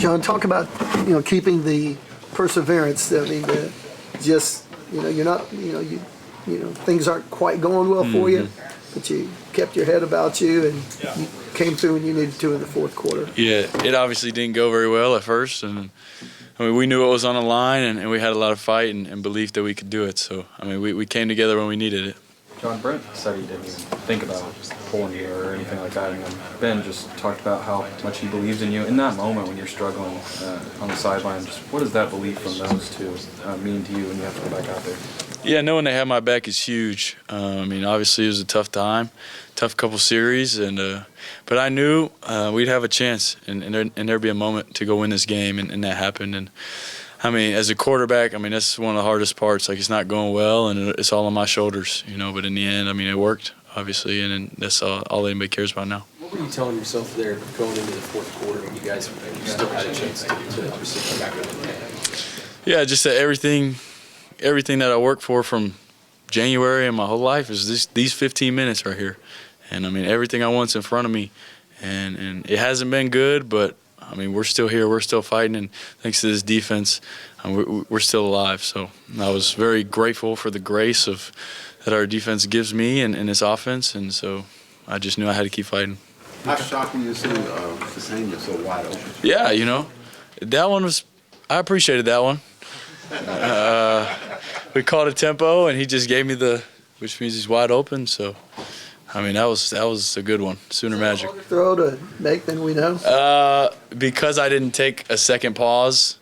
John, talk about keeping the perseverance. I mean, just you're not things aren't quite going well for you, but you kept your head about you and you came through when you needed to in the fourth quarter. Yeah, it obviously didn't go very well at first, and I mean we knew it was on the line, and we had a lot of fight and belief that we could do it. So I mean we came together when we needed it. John, Brent said he didn't even think about pulling you or anything like that. And Ben just talked about how much he believes in you. In that moment when you're struggling on the sideline, just what does that belief from those two mean to you when you have to go back out there? Yeah, knowing they have my back is huge. I mean, obviously it was a tough time, tough couple series, but I knew we'd have a chance, and there'd be a moment to go win this game, and that happened. And I mean, as a quarterback, I mean, that's one of the hardest parts. Like, it's not going well, and it's all on my shoulders, But in the end, I mean, it worked, obviously, and that's all anybody cares about now. What were you telling yourself there going into the fourth quarter when you guys still had a chance to obviously come back with the game? Yeah, just that everything that I worked for from January and my whole life is these 15 minutes right here. And, I mean, everything I want's in front of me. And it hasn't been good, but, I mean, we're still here. We're still fighting. And thanks to this defense, we're still alive. So I was very grateful for the grace that our defense gives me and this offense. And so I just knew I had to keep fighting. How shocked were you seeing Ksenia so wide open? Yeah, that one was – I appreciated that one. We called a tempo, and he just gave me which means he's wide open. So, I mean, that was a good one. Sooner Magic. Throw to make than we know. Because I didn't take a second pause,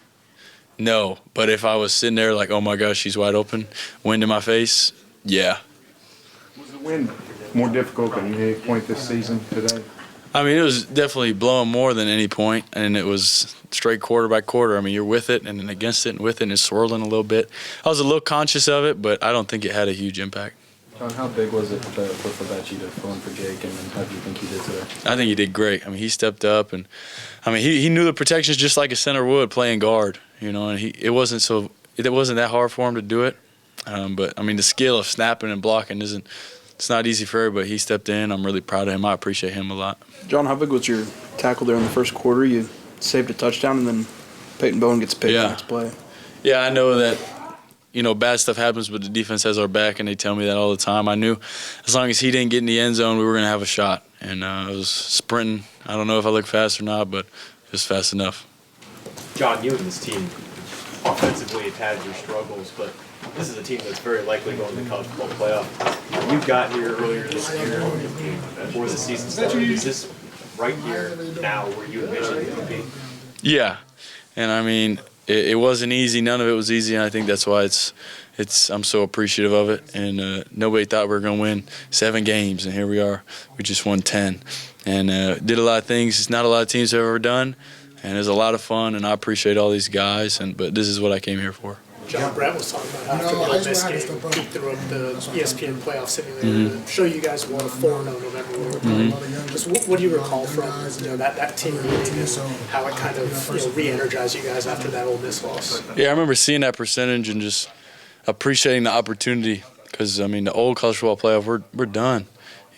no. But if I was sitting there like, oh my gosh, she's wide open, wind in my face, yeah. Was the wind more difficult than any point this season today? I mean, it was definitely blowing more than any point, and it was straight quarter by quarter. I mean, you're with it and then against it and with it, and it's swirling a little bit. I was a little conscious of it, but I don't think it had a huge impact. John, how big was it for Fabecci to fill in for Jake, and how do you think he did today? I think he did great. I mean, he stepped up, and I mean, he knew the protections just like a center would playing guard, and it wasn't that hard for him to do it. But I mean, the skill of snapping and blocking it's not easy for everybody. He stepped in. I'm really proud of him. I appreciate him a lot. John, how big was your tackle there in the first quarter? You saved a touchdown, and then Peyton Bowen gets picked next play. Yeah, I know that, bad stuff happens, but the defense has our back, and they tell me that all the time. I knew as long as he didn't get in the end zone, we were going to have a shot. And I was sprinting. I don't know if I looked fast or not, but it was fast enough. John, you and this team offensively have had your struggles, but this is a team that's very likely going to the college football playoff. You got here earlier this year before the season started. Is this right here now where you envisioned it to be? Yeah, and I mean, it wasn't easy. None of it was easy, and I think that's why I'm so appreciative of it. And nobody thought we were going to win 7 games, and here we are. We just won 10, and did a lot of things not a lot of teams have ever done. And it was a lot of fun, and I appreciate all these guys. But this is what I came here for. John Brett was talking about after the Ole Miss game, he threw up the ESPN playoff simulator to show you guys won a 4-0 November when we were playing. Just what do you recall from that team meeting and how it kind of re-energized you guys after that Ole Miss loss? Yeah, I remember seeing that percentage and just appreciating the opportunity because, I mean, the old college football playoff, we're done.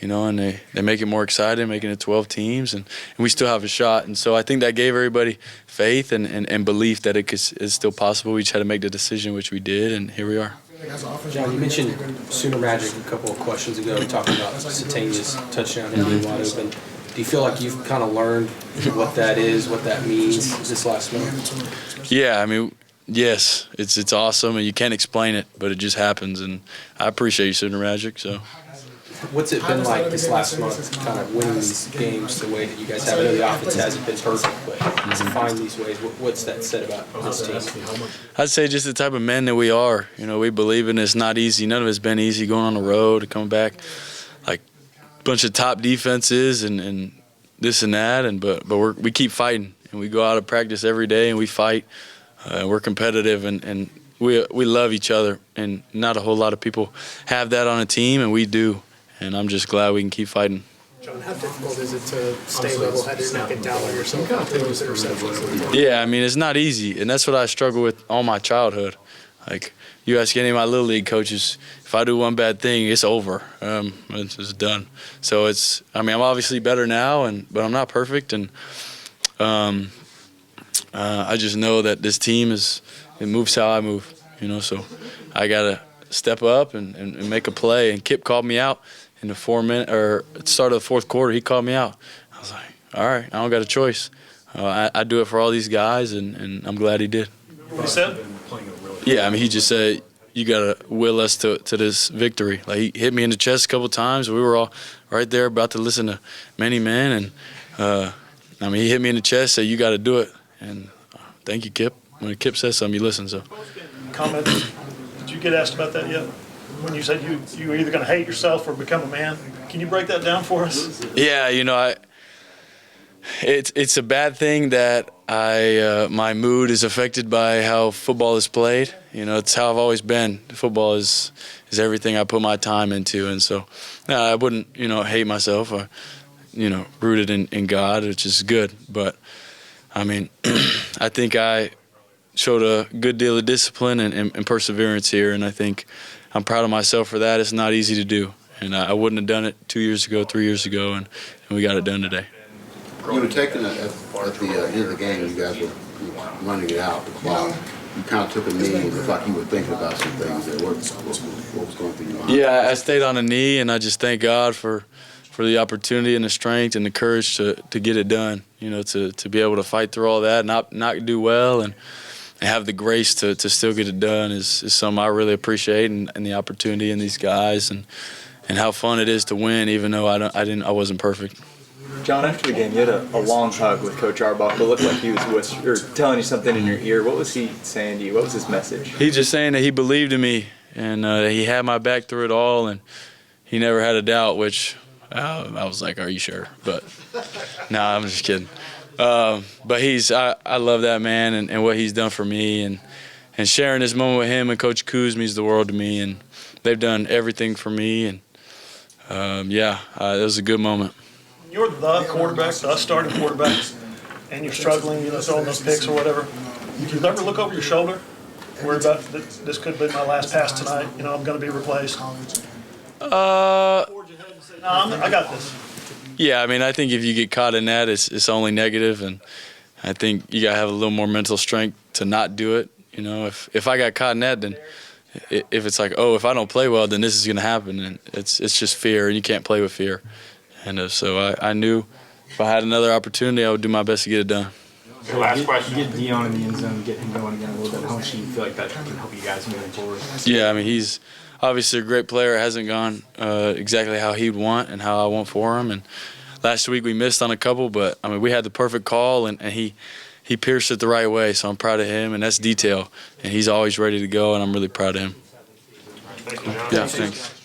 And they make it more exciting, making it 12 teams, and we still have a shot. And so I think that gave everybody faith and belief that it's still possible. We just had to make the decision, which we did, and here we are. John, you mentioned Sooner Magic a couple of questions ago, talking about Satania's touchdown and being wide open. Do you feel like you've kind of learned what that is, what that means this last month? Yeah, I mean, yes, it's awesome, and you can't explain it, but it just happens. And I appreciate you, Sooner Magic, so. What's it been like this last month, kind of winning these games the way that you guys have? I know the offense hasn't been perfect, but to find these ways, what's that said about this team? I'd say just the type of men that we are. We believe in it's not easy. None of it's been easy going on the road, coming back, like a bunch of top defenses and this and that. But we keep fighting, and we go out of practice every day and we fight. We're competitive and we love each other, and not a whole lot of people have that on a team, and we do. And I'm just glad we can keep fighting. John, how difficult is it to stay level-headed and not get down on yourself after those interceptions? Yeah, I mean, it's not easy, and that's what I struggled with all my childhood. Like, you ask any of my Little League coaches, if I do one bad thing, it's over. It's done. So I'm obviously better now, but I'm not perfect. And I just know that this team it moves how I move, so I got to step up and make a play. And Kip called me out in the 4 minute or at the start of the fourth quarter. He called me out. I was like, all right, I don't got a choice. I do it for all these guys, and I'm glad he did. What he said? Yeah, I mean, he just said, you got to will us to this victory. Like, he hit me in the chest a couple times. We were all right there about to listen to Many Men. And, I mean, he hit me in the chest, said, you got to do it. And thank you, Kip. When Kip says something, you listen. So. Comment. Did you get asked about that yet? When you said you were either going to hate yourself or become a man. Can you break that down for us? Yeah, it's a bad thing that my mood is affected by how football is played. It's how I've always been. Football is everything I put my time into, and so I wouldn't hate myself or rooted in God, which is good. But I mean, I think I showed a good deal of discipline and perseverance here, and I think I'm proud of myself for that. It's not easy to do, and I wouldn't have done it 2 years ago, 3 years ago, and we got it done today. You were taking it at the end of the game. You guys were running it out, the clock. You kind of took a knee, and it looked like you were thinking about some things. What was going through your mind? Yeah, I stayed on a knee, and I just thank God for the opportunity and the strength and the courage to get it done. To be able to fight through all that, not do well, and have the grace to still get it done is something I really appreciate, and the opportunity and these guys and how fun it is to win, even though I wasn't perfect. John, after the game, you had a long hug with Coach Arbuckle. It looked like he was telling you something in your ear. What was he saying to you? What was his message? He's just saying that he believed in me and that he had my back through it all, and he never had a doubt, which I was like, are you sure? But no, I'm just kidding. But I love that man and what he's done for me, and sharing this moment with him and Coach Kuz means the world to me, and they've done everything for me, and it was a good moment. You're the quarterback, the starting quarterback, and you're struggling, throwing those picks or whatever. Do you ever look over your shoulder, worry about this could be my last pass tonight? I'm going to be replaced. No, I got this. Yeah, I mean, I think if you get caught in that, it's only negative, and I think you got to have a little more mental strength to not do it. If I got caught in that, then if it's like, oh, if I don't play well, then this is going to happen, and it's just fear, and you can't play with fear. And so I knew if I had another opportunity, I would do my best to get it done. Your last question. You get Dion in the end zone, get him going again a little bit. How much do you feel like that can help you guys moving forward? Yeah, I mean, he's obviously a great player. It hasn't gone exactly how he'd want and how I want for him. And last week we missed on a couple, but I mean, we had the perfect call, and he pierced it the right way. So I'm proud of him, and that's detail. And he's always ready to go, and I'm really proud of him. Thank you, John. Yeah, thanks.